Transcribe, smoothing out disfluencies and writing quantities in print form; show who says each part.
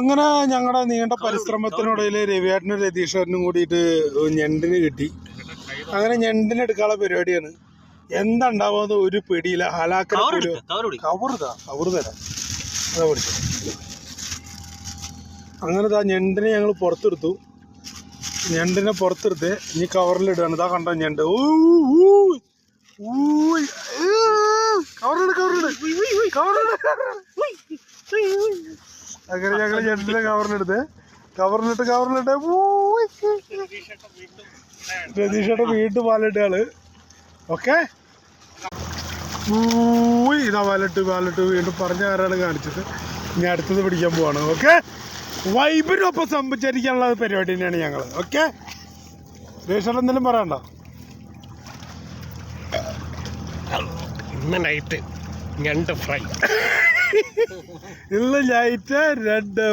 Speaker 1: അങ്ങനെ ഞങ്ങളുടെ നീണ്ട പരിശ്രമത്തിനിടയിൽ രവിയേട്ടനും രതീഷേട്ടനും കൂടിയിട്ട് ഞണ്ടിന് കിട്ടി. അങ്ങനെ ഞണ്ടിന് എടുക്കാനുള്ള പരിപാടിയാണ്. എന്താ ഉണ്ടാവുന്നത് ഒരു പിടിയില്ല. ഹലാക്കര കവറ് തരാം അതാ പിടിച്ചു. അങ്ങനെ ഞണ്ടിനെ ഞങ്ങൾ പുറത്തെടുത്തു. ഞണ്ടിനെ പുറത്തെടുത്ത് ഇനി കവറിലിടുകയാണ്. ഇതാ കണ്ടോ ഞണ്ട്. അങ്ങനെ ഞങ്ങൾ ഞണ്ടിനെ കവറിലിട്ട് രതീഷേട്ടൻ വീണ്ടും വാലിട്ടാള്. ഓക്കെ, ഇതാ വാലിട്ട് വീണ്ടും പറഞ്ഞ ആരാണ് കാണിച്ചത്. ഇനി അടുത്തത് പിടിക്കാൻ പോവാണ്. ഓക്കെ, വൈബിനൊപ്പം സംഭവിച്ചിരിക്കാനുള്ള പരിപാടി തന്നെയാണ് ഞങ്ങൾ. ഓക്കെ, രതീഷേട്ടൻ എന്തെങ്കിലും പറയണ്ടോ?
Speaker 2: ഇന്ന് നൈറ്റ് ഞണ്ട് ഫ്രൈ.
Speaker 1: ഇന്ന് നൈറ്റ് രണ്ട്